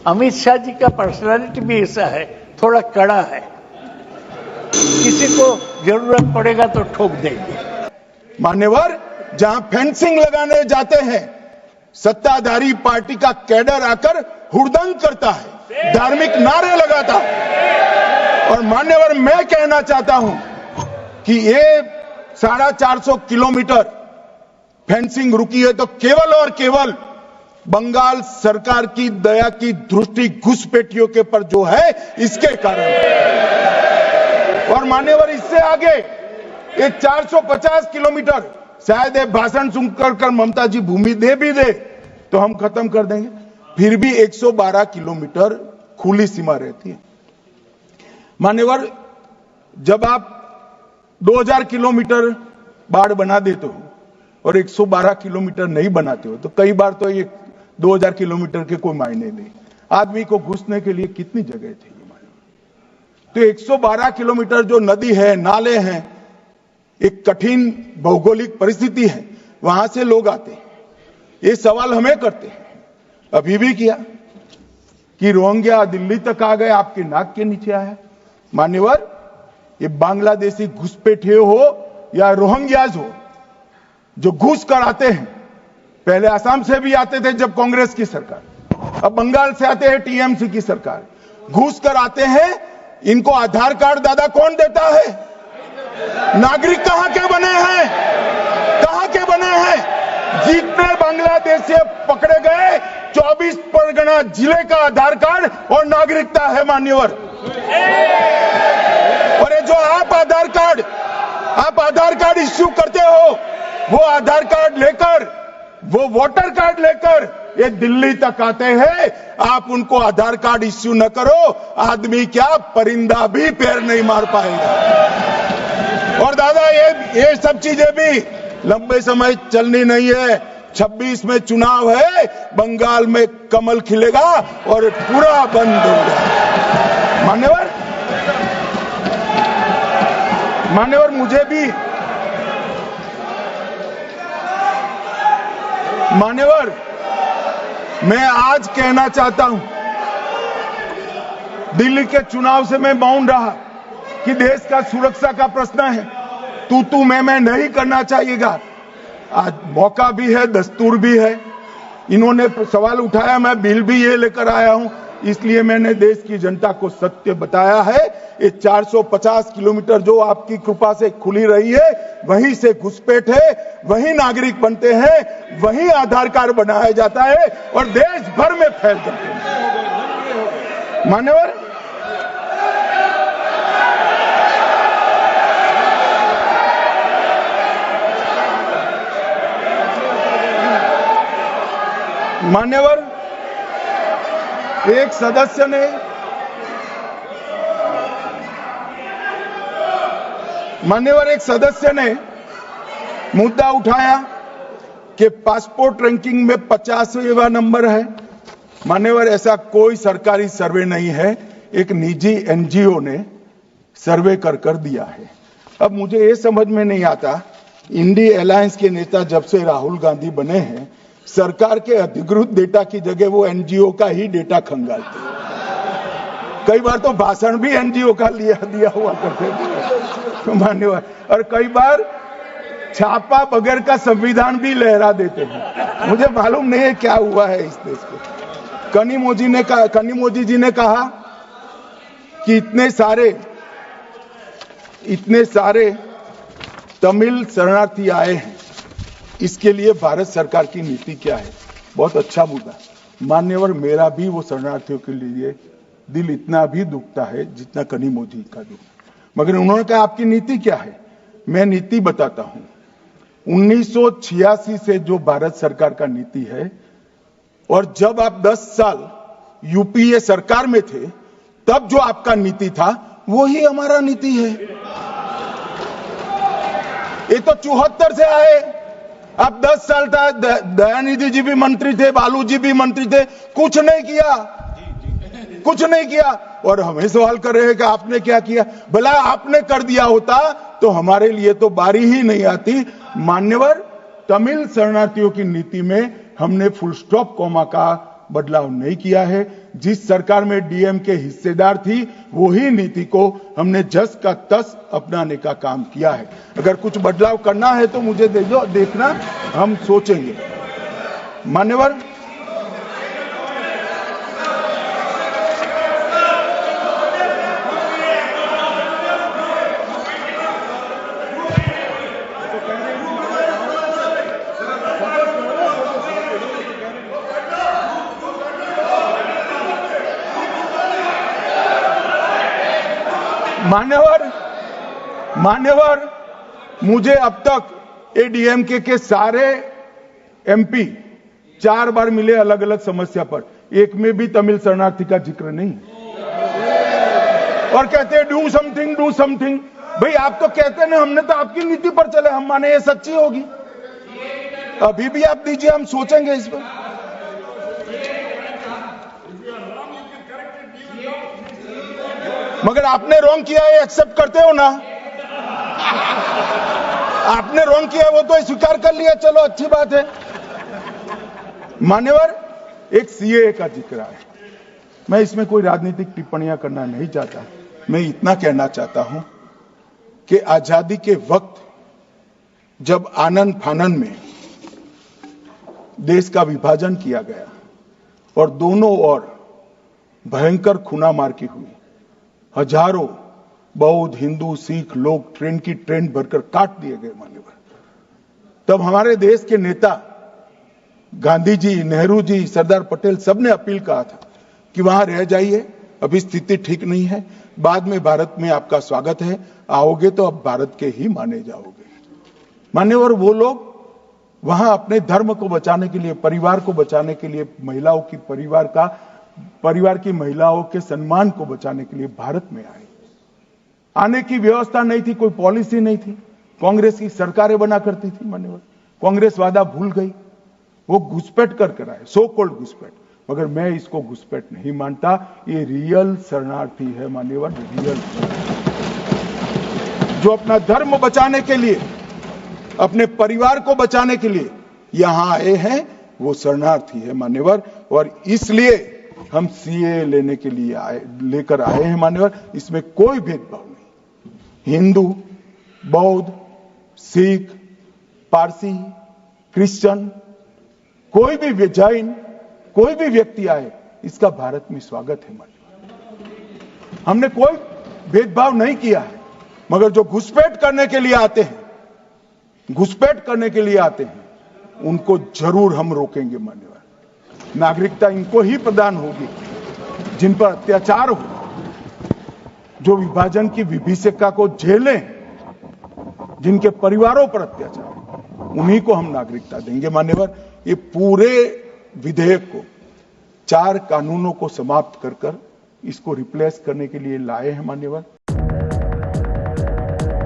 अमित शाह जी का पर्सनालिटी भी ऐसा है, थोड़ा कड़ा है, किसी को जरूरत पड़ेगा तो ठोक देंगे। मान्यवर, जहां फेंसिंग लगाने जाते हैं, सत्ताधारी पार्टी का कैडर आकर हुड़दंग करता है, धार्मिक नारे लगाता है। और मान्यवर, मैं कहना चाहता हूं कि ये 450 किलोमीटर फेंसिंग रुकी है तो केवल और केवल बंगाल सरकार की दया की दृष्टि घुसपैठियों के पर जो है, इसके कारण। और मान्यवर, इससे आगे ये 450 किलोमीटर शायद एक भाषण सुनकर ममता जी भूमि दे भी दे तो हम खत्म कर देंगे, फिर भी 112 किलोमीटर खुली सीमा रहती है। मान्यवर, जब आप 2000 किलोमीटर बाढ़ बना देते हो और 112 किलोमीटर नहीं बनाते हो तो कई बार तो ये 2000 किलोमीटर के कोई मायने नहीं। आदमी को घुसने के लिए कितनी जगह चाहिए? तो 112 किलोमीटर जो नदी है, नाले हैं, एक कठिन भौगोलिक परिस्थिति है, वहां से लोग आते हैं। ये सवाल हमें करते हैं, अभी भी किया कि रोहिंग्या दिल्ली तक आ गए, आपके नाक के नीचे आया। मान्यवर, ये बांग्लादेशी घुसपैठिए हो या रोहिंग्याज हो जो घुस कर आते हैं, पहले असम से भी आते थे जब कांग्रेस की सरकार, अब बंगाल से आते हैं टीएमसी की सरकार, घुस कर आते हैं। इनको आधार कार्ड दादा कौन देता है? नागरिक कहां के बने हैं? कहां के बने हैं? जितने बांग्लादेश से पकड़े गए 24 परगना जिले का आधार कार्ड और नागरिकता है मान्यवर। और ये जो आप आधार कार्ड इश्यू करते हो, वो आधार कार्ड लेकर, वो वोटर कार्ड लेकर ये दिल्ली तक आते हैं, आप उनको आधार कार्ड इश्यू न करो, आदमी क्या परिंदा भी पैर नहीं मार पाएगा। और दादा, ये सब चीजें भी लंबे समय चलनी नहीं है। 26 में चुनाव है, बंगाल में कमल खिलेगा और पूरा बंद होगा। मान्यवर, मैं आज कहना चाहता हूं, दिल्ली के चुनाव से मैं मौन रहा कि देश का सुरक्षा का प्रश्न है, तू मैं नहीं करना चाहिएगा। आज मौका भी है, दस्तूर भी है। इन्होंने सवाल उठाया, मैं बिल भी ये लेकर आया हूं, इसलिए मैंने देश की जनता को सत्य बताया है। ये 450 किलोमीटर जो आपकी कृपा से खुली रही है, वहीं से घुसपैठ है, वहीं नागरिक बनते हैं, वहीं आधार कार्ड बनाया जाता है और देश भर में फैल जाते हैं। मान्यवर, एक सदस्य ने मुद्दा उठाया कि पासपोर्ट रैंकिंग में 50वां नंबर है। मान्यवर, ऐसा कोई सरकारी सर्वे नहीं है, एक निजी एनजीओ ने सर्वे कर दिया है। अब मुझे ये समझ में नहीं आता, इंडी अलायंस के नेता जब से राहुल गांधी बने हैं, सरकार के अधिकृत डेटा की जगह वो एनजीओ का ही डेटा खंगालते हैं। कई बार तो भाषण भी एनजीओ का दिया हुआ करते थे मान्यवर, और कई बार छापा बगैर का संविधान भी लहरा देते हैं। मुझे मालूम नहीं है क्या हुआ है इस देश को। कनिमोजी जी ने कहा कि इतने सारे तमिल शरणार्थी आए हैं, इसके लिए भारत सरकार की नीति क्या है? बहुत अच्छा मुद्दा। मान्यवर, मेरा भी वो शरणार्थियों के लिए दिल इतना भी दुखता है जितना कनिमोजी का दुख। मगर उन्होंने कहा आपकी नीति क्या है? मैं नीति बताता हूं। 1986 से जो भारत सरकार का नीति है, और जब आप 10 साल यूपीए सरकार में थे, तब जो आपका नीति था वही हमारा नीति है। ये तो 74 से आए, अब 10 साल था, दयानिधि जी भी मंत्री थे, बालू जी भी मंत्री थे, कुछ नहीं किया। और हमें सवाल कर रहे हैं कि आपने क्या किया? भला आपने कर दिया होता तो हमारे लिए तो बारी ही नहीं आती। मान्यवर, तमिल शरणार्थियों की नीति में हमने फुल स्टॉप कॉमा का बदलाव नहीं किया है। जिस सरकार में डीएमके हिस्सेदार थी वही नीति को हमने जस का तस अपनाने का काम किया है। अगर कुछ बदलाव करना है तो मुझे दे दो, देखना, हम सोचेंगे। मान्यवर, मान्यवर, मुझे अब तक एडीएमके के सारे एमपी 4 बार मिले अलग अलग समस्या पर, एक में भी तमिल शरणार्थी का जिक्र नहीं। और कहते हैं डू समथिंग। भाई आप तो कहते हैं ना, हमने तो आपकी नीति पर चले, हम माने ये सच्ची होगी। अभी भी आप दीजिए, हम सोचेंगे इस पर। मगर आपने रॉन्ग किया है, एक्सेप्ट करते हो ना? आपने रॉन्ग किया वो तो स्वीकार कर लिया, चलो अच्छी बात है। मान्यवर, एक सीएए का जिक्र है। मैं इसमें कोई राजनीतिक टिप्पणियां करना नहीं चाहता। मैं इतना कहना चाहता हूं कि आजादी के वक्त जब आनन फानन में देश का विभाजन किया गया और दोनों ओर भयंकर खूनामार की हुई, हजारों बौद्ध, हिंदू, सिख लोग ट्रेन की ट्रेन भरकर काट दिए गए मान्यवर, तब हमारे देश के नेता गांधी जी, नेहरू जी, सरदार पटेल सबने अपील कहा था कि वहां रह जाइए, अभी स्थिति ठीक नहीं है, बाद में भारत में आपका स्वागत है, आओगे तो अब भारत के ही माने जाओगे। मान्यवर, वो लोग वहां अपने धर्म को बचाने के लिए, परिवार को बचाने के लिए, महिलाओं की परिवार की महिलाओं के सम्मान को बचाने के लिए भारत में आए। आने की व्यवस्था नहीं थी, कोई पॉलिसी नहीं थी, कांग्रेस की सरकारें बना करती थी मान्यवर, कांग्रेस वादा भूल गई, वो घुसपैठ कर आए, सो कॉल्ड घुसपैठ। मगर मैं इसको घुसपैठ नहीं मानता, ये रियल शरणार्थी है मान्यवर, रियल, जो अपना धर्म बचाने के लिए, अपने परिवार को बचाने के लिए यहां आए हैं, वो शरणार्थी है मान्यवर। और इसलिए हम सीए लेने के लिए लेकर आए हैं मान्यवर। इसमें कोई भेदभाव नहीं, हिंदू, बौद्ध, सिख, पारसी, क्रिश्चियन, कोई भी जैन, कोई भी व्यक्ति आए, इसका भारत में स्वागत है मान्यवर। हमने कोई भेदभाव नहीं किया है। मगर जो घुसपैठ करने के लिए आते हैं, उनको जरूर हम रोकेंगे मान्यवर। नागरिकता इनको ही प्रदान होगी जिन पर अत्याचार हो, जो विभाजन की विभीषिका को झेलें, जिनके परिवारों पर अत्याचार, उन्हीं को हम नागरिकता देंगे मान्यवर। ये पूरे विधेयक को 4 कानूनों को समाप्त कर इसको रिप्लेस करने के लिए लाए हैं मान्यवर।